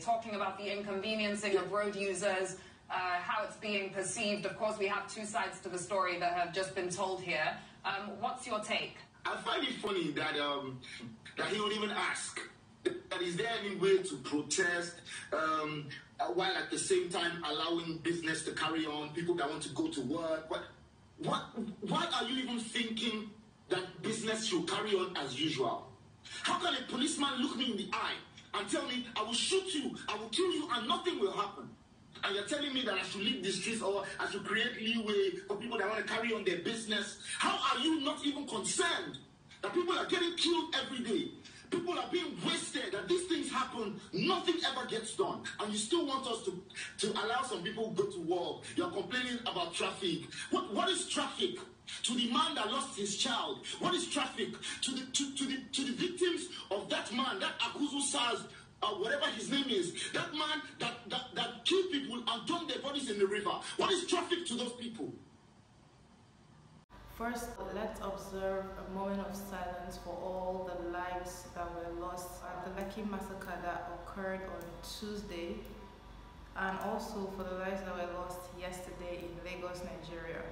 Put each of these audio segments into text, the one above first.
talking about the inconveniencing of road users, how it's being perceived. Of course, we have two sides to the story that have just been told here. What's your take? I find it funny that that he would even ask. That is there any way to protest while at the same time allowing business to carry on, people that want to go to work? Why are you even thinking that business should carry on as usual? How can a policeman look me in the eye and tell me, I will shoot you, I will kill you, and nothing will happen? And you're telling me that I should leave the streets or I should create leeway for people that want to carry on their business? How are you not even concerned that people are getting killed every day? People are being wasted, that these things happen, nothing ever gets done. And you still want us to allow some people to go to work. You're complaining about traffic. What is traffic to the man that lost his child? What is traffic to the victims of that man, that Akuzu SARS, whatever his name is, that man that killed people and dumped their bodies in the river? What is traffic to those people? First, let's observe a moment of silence for all the lives that were lost at the Lekki massacre that occurred on Tuesday, and also for the lives that were lost yesterday in Lagos, Nigeria.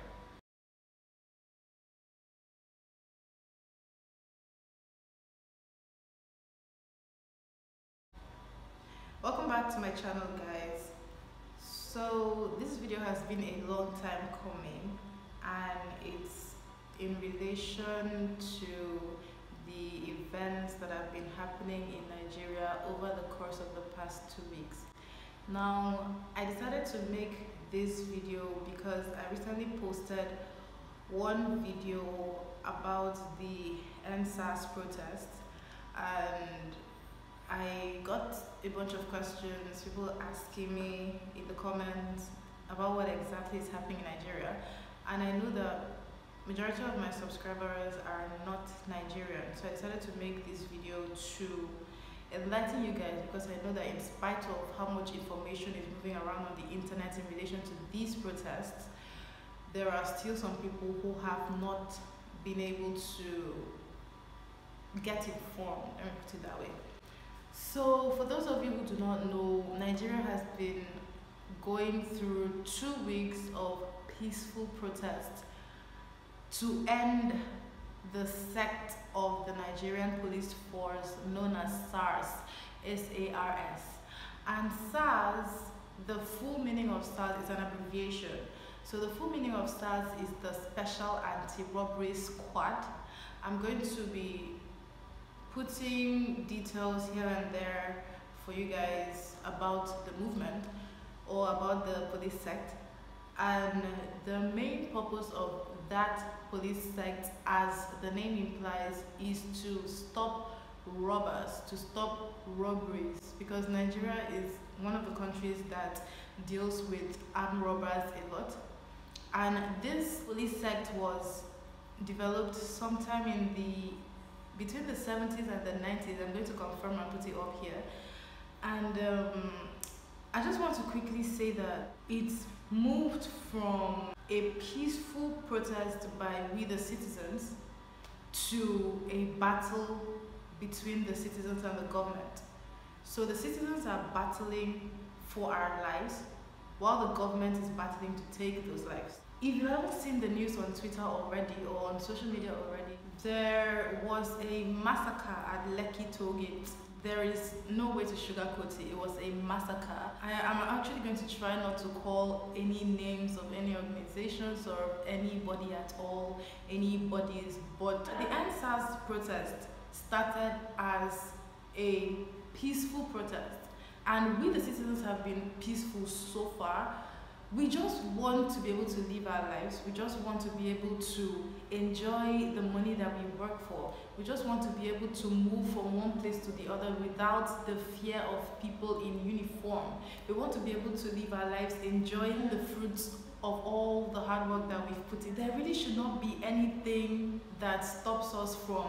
Welcome back to my channel, guys. So this video has been a long time coming, and it's in relation to the events that have been happening in Nigeria over the course of the past 2 weeks. Now, I decided to make this video because I recently posted one video about the EndSARS protest, and I got a bunch of questions, people asking me in the comments about what exactly is happening in Nigeria, and I knew that majority of my subscribers are not Nigerian, so I decided to make this video to enlighten you guys, because I know that in spite of how much information is moving around on the internet in relation to these protests, there are still some people who have not been able to get informed, let me put it that way. So for those of you who do not know, Nigeria has been going through 2 weeks of peaceful protests to end the sect of the Nigerian police force known as SARS, S-A-R-S. And SARS, the full meaning of SARS is an abbreviation. So the full meaning of SARS is the Special Anti-Robbery Squad. I'm going to be putting details here and there for you guys about the movement or about the police sect. And the main purpose of that police sect, as the name implies, is to stop robbers, to stop robberies, because Nigeria is one of the countries that deals with armed robbers a lot. And this police sect was developed sometime in between the 70s and the 90s. I'm going to confirm and put it up here. And I just want to quickly say that it's moved from a peaceful protest by we the citizens to a battle between the citizens and the government. So the citizens are battling for our lives while the government is battling to take those lives. If you haven't seen the news on Twitter already or on social media already, there was a massacre at Lekki Tollgate. There is no way to sugarcoat it. It was a massacre. I'm actually going to try not to call any names of any organizations or anybody at all, anybody's, but the EndSARS protest started as a peaceful protest, and we the citizens have been peaceful so far. We just want to be able to live our lives. We just want to be able to enjoy the money that we work for. We just want to be able to move from one place to the other without the fear of people in uniform. We want to be able to live our lives enjoying the fruits of all the hard work that we've put in. There really should not be anything that stops us from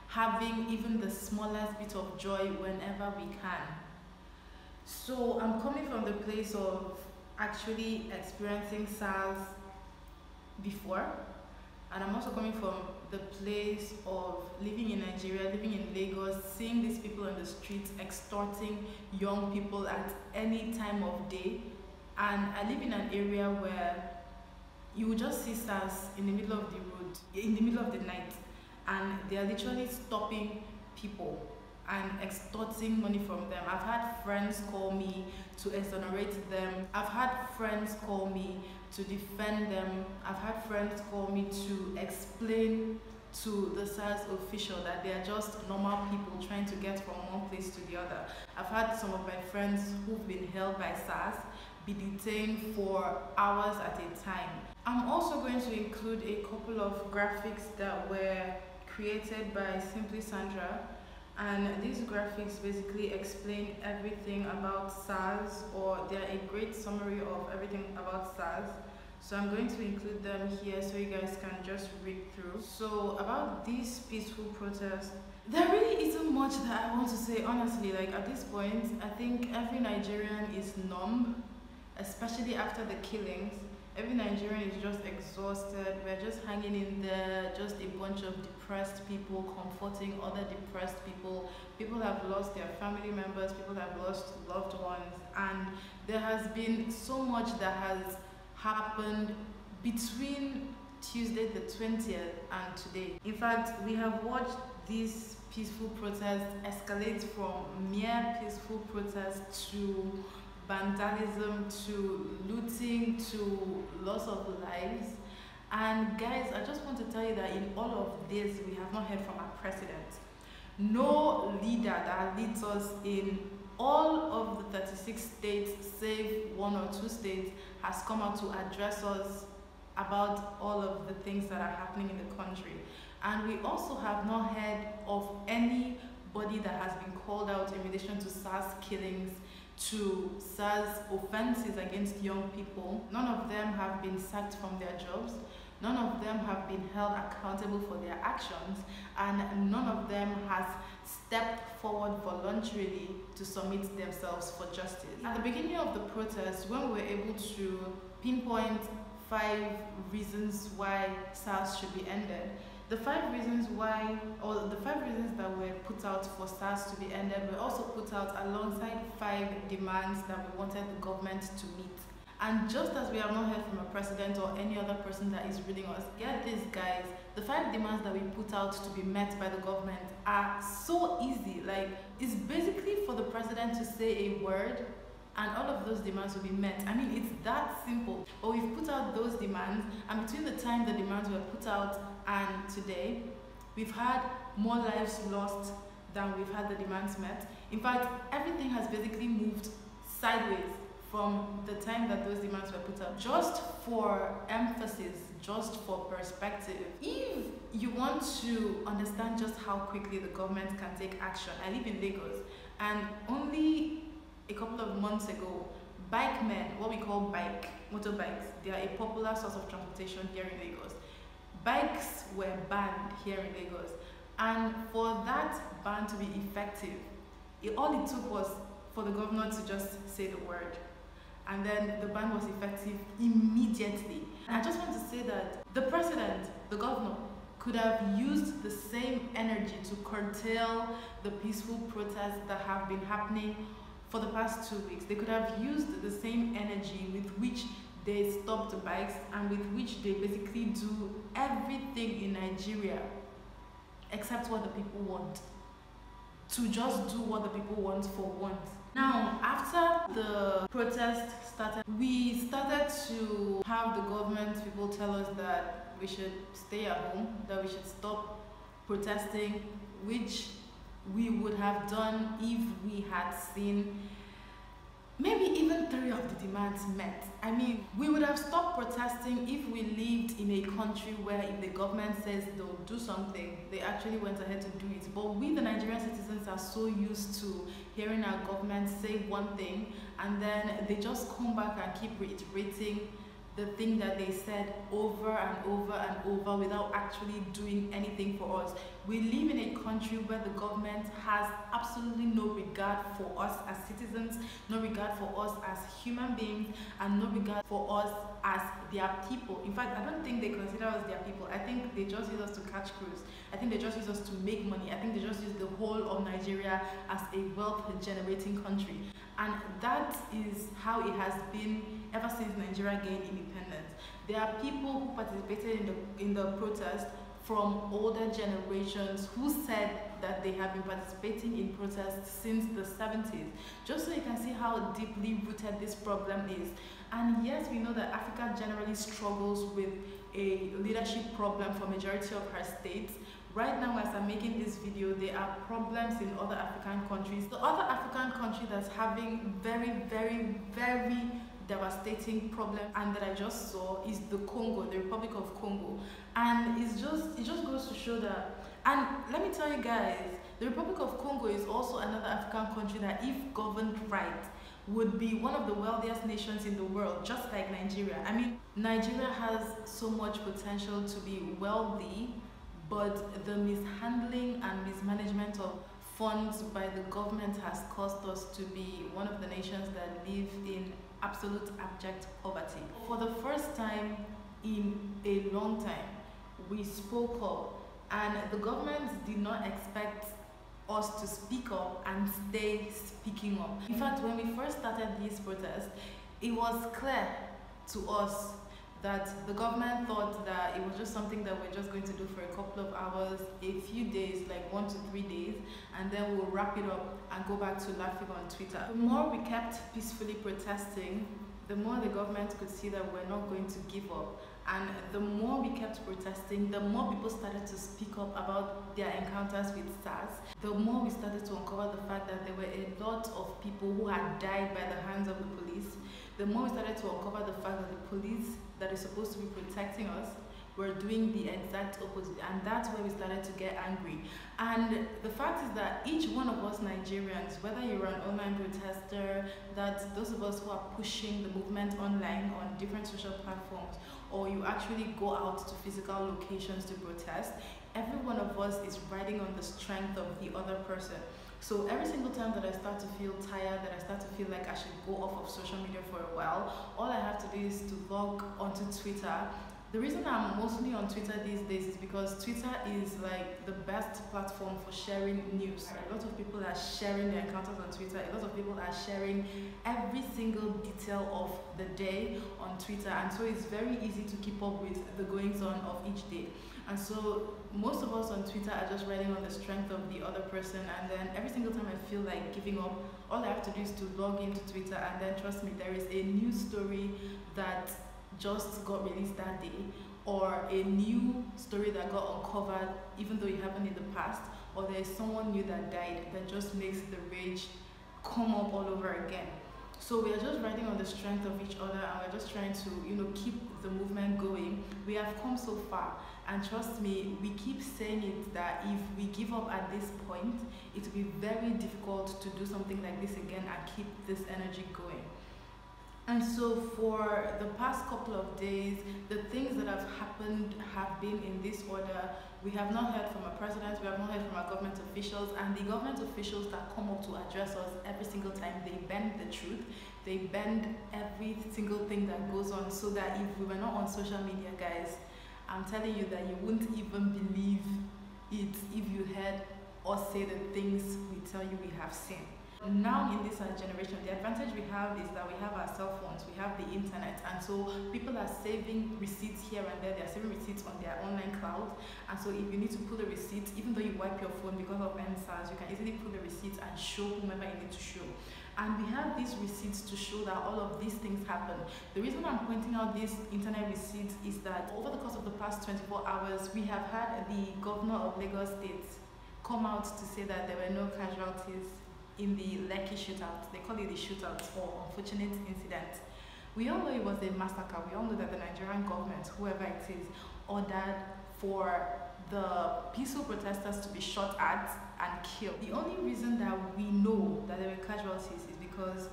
having even the smallest bit of joy whenever we can. So I'm coming from the place of actually experiencing SARS before, and I'm also coming from the place of living in Nigeria, living in Lagos, seeing these people on the streets extorting young people at any time of day. And I live in an area where you will just see SARS in the middle of the road, in the middle of the night, and they are literally stopping people and extorting money from them. I've had friends call me to exonerate them. I've had friends call me to defend them. I've had friends call me to explain to the SARS official that they are just normal people trying to get from one place to the other. I've had some of my friends who've been held by SARS be detained for hours at a time. I'm also going to include a couple of graphics that were created by Simply Sandra, and these graphics basically explain everything about SARS, or they're a great summary of everything about SARS. So I'm going to include them here so you guys can just read through. So about these peaceful protests, there really isn't much that I want to say, honestly. Like, at this point, I think every Nigerian is numb, especially after the killings. Every Nigerian is just exhausted. We're just hanging in there, just a bunch of depressed people comforting other depressed people. People have lost their family members, people have lost loved ones, and there has been so much that has happened between Tuesday the 20th and today. In fact, we have watched these peaceful protests escalate from mere peaceful protests to vandalism, to looting, to loss of lives. And guys, I just want to tell you that in all of this, we have not heard from our president. No leader that leads us in all of the 36 states, save 1 or 2 states, has come out to address us about all of the things that are happening in the country. And we also have not heard of anybody that has been called out in relation to SARS killings, to SARS offenses against young people. None of them have been sacked from their jobs. None of them have been held accountable for their actions, and none of them has stepped forward voluntarily to submit themselves for justice. At the beginning of the protest, when we were able to pinpoint 5 reasons why SARS should be ended, the 5 reasons why, or the 5 reasons that were put out for SARS to be ended were also put out alongside 5 demands that we wanted the government to meet. And just as we have not heard from a president or any other person that is reading us, get this guys, the 5 demands that we put out to be met by the government are so easy. Like, it's basically for the president to say a word and all of those demands will be met. I mean, it's that simple. But we've put out those demands, and between the time the demands were put out and today, we've had more lives lost than we've had the demands met. In fact, everything has basically moved sideways from the time that those demands were put out. Just for emphasis, just for perspective, if you want to understand just how quickly the government can take action, I live in Lagos, and only a couple of months ago, bike men, what we call motorbikes, they are a popular source of transportation here in Lagos. Bikes were banned here in Lagos, and for that ban to be effective, all it took was for the governor to just say the word, and then the ban was effective immediately. And I just want to say that the president, the governor, could have used the same energy to curtail the peaceful protests that have been happening for the past 2 weeks. They could have used the same energy with which they stopped the bikes and with which they basically do everything in Nigeria except what the people want. To just do what the people want for once. Now, after the protest started, we started to have the government people tell us that we should stay at home, that we should stop protesting, which we would have done if we had seen maybe even 3 of the demands met. I mean, we would have stopped protesting if we lived in a country where if the government says they'll do something, they actually went ahead to do it. But we, the Nigerian citizens, are so used to hearing our government say one thing and then they just come back and keep reiterating the thing that they said over and over and over without actually doing anything for us. We live in a country where the government has absolutely no regard for us as citizens, no regard for us as human beings, and no regard for us as their people. In fact, I don't think they consider us their people. I think they just use us to catch crews. I think they just use us to make money. I think they just use the whole of Nigeria as a wealth generating country. And that is how it has been ever since Nigeria gained independence. There are people who participated in the protest from older generations who said that they have been participating in protests since the 70s, just so you can see how deeply rooted this problem is. And yes, we know that Africa generally struggles with a leadership problem for majority of her states. Right now, as I'm making this video, there are problems in other African countries. The other African country that's having very devastating problem and that I just saw is the Congo, the Republic of Congo. And it just goes to show that, and let me tell you guys, the Republic of Congo is also another African country that, if governed right, would be one of the wealthiest nations in the world, just like Nigeria. I mean, Nigeria has so much potential to be wealthy, but the mishandling and mismanagement of funds by the government has caused us to be one of the nations that live in absolute abject poverty. For the first time in a long time, we spoke up, and the government did not expect us to speak up and stay speaking up. In fact, when we first started these protests, it was clear to us that the government thought that it was just something that we're just going to do for a couple of hours, a few days, like 1 to 3 days, and then we'll wrap it up and go back to laughing on Twitter. The more we kept peacefully protesting, the more the government could see that we're not going to give up. And the more we kept protesting, the more people started to speak up about their encounters with SARS. The more we started to uncover the fact that there were a lot of people who had died by the hands of the police. The more we started to uncover the fact that the police that is supposed to be protecting us were doing the exact opposite, and that's where we started to get angry. And the fact is that each one of us Nigerians, whether you're an online protester, that those of us who are pushing the movement online on different social platforms, or you actually go out to physical locations to protest, every one of us is riding on the strength of the other person. So every single time that I start to feel tired, that I start to feel like I should go off of social media for a while, all I have to do is to log onto Twitter. The reason I'm mostly on Twitter these days is because Twitter is like the best platform for sharing news. A lot of people are sharing their encounters on Twitter. A lot of people are sharing every single detail of the day on Twitter, and so it's very easy to keep up with the goings on of each day. And so most of us on Twitter are just riding on the strength of the other person, and then every single time I feel like giving up, all I have to do is to log into Twitter, and then trust me, there is a news story that just got released that day, or a new story that got uncovered even though it happened in the past, or there is someone new that died, that just makes the rage come up all over again. So we are just riding on the strength of each other, and we're just trying to, keep the movement going. We have come so far, and trust me, we keep saying it, that if we give up at this point, it will be very difficult to do something like this again and keep this energy going. And so for the past couple of days, the things that have happened have been in this order. We have not heard from our president, we have not heard from our government officials, and the government officials that come up to address us every single time, they bend the truth. They bend every single thing that goes on, so that if we were not on social media, guys, I'm telling you that you wouldn't even believe it if you heard us say the things we tell you we have seen. Now in this generation, the advantage we have is that we have our cell phones, we have the internet, and so people are saving receipts here and there. They're saving receipts on their online cloud, and so if you need to pull a receipt, even though you wipe your phone because of NSAS, you can easily pull the receipt and show whomever you need to show. And we have these receipts to show that all of these things happen. The reason I'm pointing out these internet receipts is that over the course of the past 24 hours, we have had the governor of Lagos State come out to say that there were no casualties in the Lekki shootout. They call it the shootout, or unfortunate incident. We all know it was a massacre. We all know that the Nigerian government, whoever it is, ordered for the peaceful protesters to be shot at and killed. The only reason that we know that there were casualties is because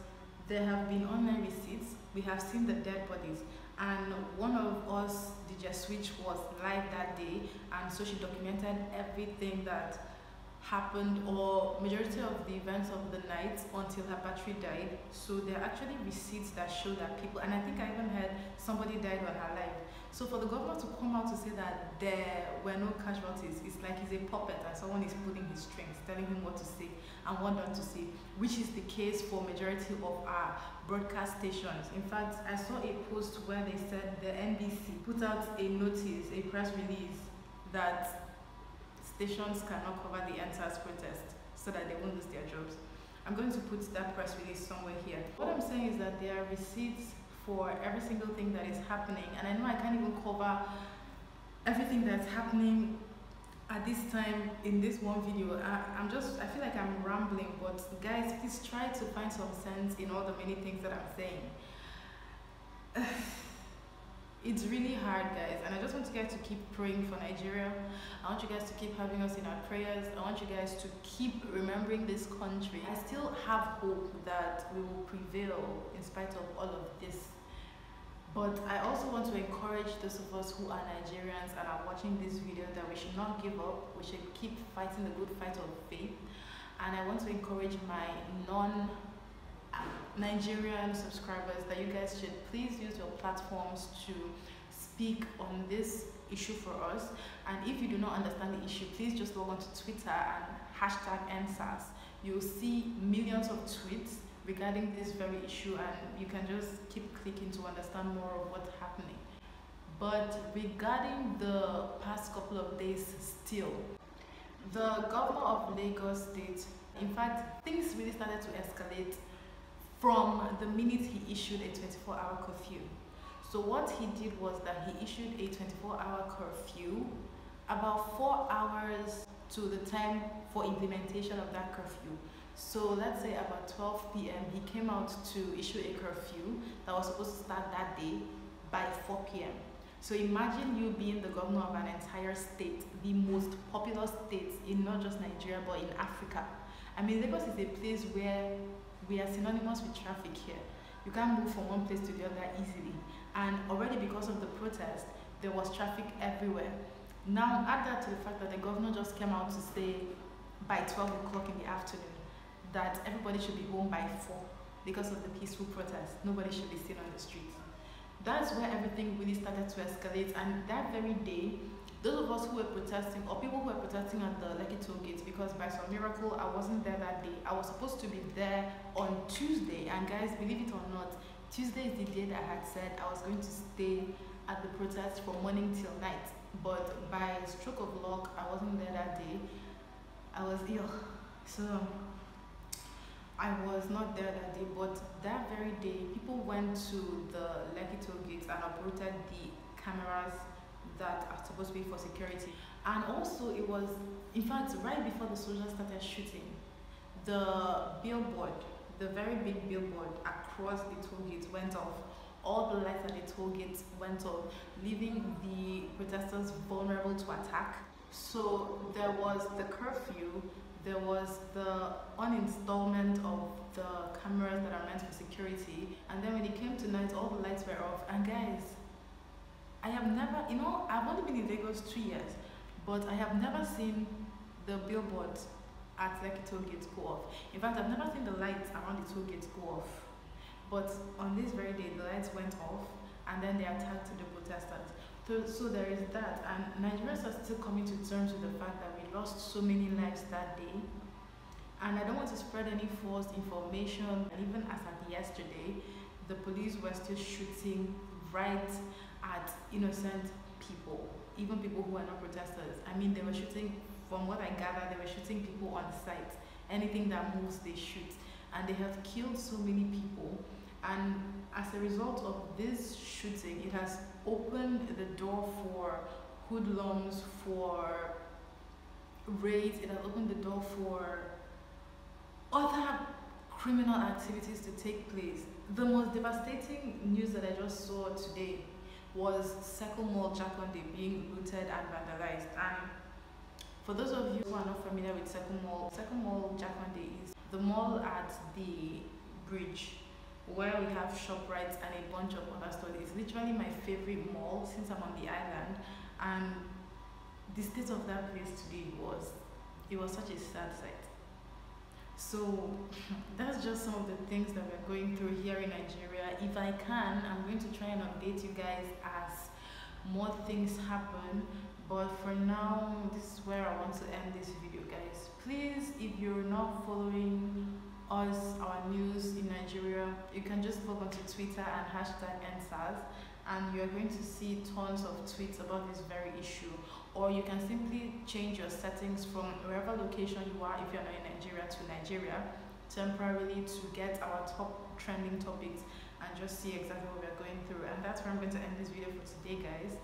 there have been online receipts. We have seen the dead bodies, and one of us, DJ Switch, was live that day, and so she documented everything that happened, or majority of the events of the night until her battery died. So there are actually receipts that show that people, and I think I even heard somebody died on her life. So for the governor to come out to say that there were no casualties, it's like he's a puppet and someone is pulling his strings, telling him what to say and what not to say, which is the case for majority of our broadcast stations. In fact, I saw a post where they said the NBC put out a notice, a press release, that stations cannot cover the NSAS protest so that they won't lose their jobs. I'm going to put that press release somewhere here. What I'm saying is that there are receipts for every single thing that is happening, and I know I can't even cover everything that's happening at this time in this one video. I feel like I'm rambling, but guys, please try to find some sense in all the many things that I'm saying. It's really hard, guys, and I just want you guys to keep praying for Nigeria. I want you guys to keep having us in our prayers. I want you guys to keep remembering this country. I still have hope that we will prevail in spite of all of this. But I also want to encourage those of us who are Nigerians and are watching this video that we should not give up. We should keep fighting the good fight of faith. And I want to encourage my non-Nigerian subscribers that you guys should please use your platforms to speak on this issue for us. And if you do not understand the issue, please just log on to Twitter and hashtag NSAS. You'll see millions of tweets regarding this very issue, and you can just keep clicking to understand more of what's happening. But regarding the past couple of days still, the governor of Lagos State, in fact, things really started to escalate from the minute he issued a 24-hour curfew. So what he did was that he issued a 24-hour curfew about 4 hours to the time for implementation of that curfew. So let's say about 12 p.m. he came out to issue a curfew that was supposed to start that day by 4 p.m. So imagine you being the governor of an entire state, the most populous state in not just Nigeria but in Africa. I mean, Lagos is a place where we are synonymous with traffic here. You can't move from one place to the other easily. And already because of the protest, there was traffic everywhere. Now add that to the fact that the governor just came out to say by 12 o'clock in the afternoon that everybody should be home by 4 because of the peaceful protest. Nobody should be seen on the streets. That's where everything really started to escalate. And that very day, those of us who were protesting, or people who were protesting at the Lekki toll gates, because by some miracle I wasn't there that day. I was supposed to be there on Tuesday, and guys, believe it or not, Tuesday is the day that I had said I was going to stay at the protest from morning till night. But by a stroke of luck, I wasn't there that day. I was ill, so I was not there that day. But that very day, people went to the Lekki toll gates and uprooted the cameras that are supposed to be for security. And also it was, in fact, right before the soldiers started shooting, the billboard, the very big billboard across the toll gates went off. All the lights at the toll gates went off, leaving the protesters vulnerable to attack. So there was the curfew, there was the uninstallment of the cameras that are meant for security, and then when it came to night, all the lights were off. And guys, I have never, I've only been in Lagos 2 years, but I have never seen the billboards at Lekki toll gates go off. In fact, I've never seen the lights around the toll gates go off. But on this very day, the lights went off, and then they attacked the protesters. So there is that, and Nigerians are still coming to terms with the fact that we lost so many lives that day. And I don't want to spread any false information. And even as at yesterday, the police were still shooting right at innocent people, even people who are not protesters. I mean, they were shooting, from what I gather, they were shooting people on site. Anything that moves, they shoot. And they have killed so many people. And as a result of this shooting, it has opened the door for hoodlums, for raids. It has opened the door for other criminal activities to take place. The most devastating news that I just saw today was Circle Mall Jakande being looted and vandalized. And for those of you who are not familiar with Circle Mall Jakande is the mall at the bridge where we have ShopRite and a bunch of other stores. It's literally my favorite mall since I'm on the island, and the state of that place today was such a sad sight. So that's just some of the things that we're going through here in Nigeria. If I can, I'm going to try and update you guys as more things happen, but for now, this is where I want to end this video, guys. Please, if you're not following us, our news in Nigeria, you can just log onto Twitter and hashtag #EndSARS, and you're going to see tons of tweets about this very issue. Or you can simply change your settings from wherever location you are, if you're not in Nigeria, to Nigeria temporarily, to get our top trending topics and just see exactly what we're going through. And that's where I'm going to end this video for today, guys.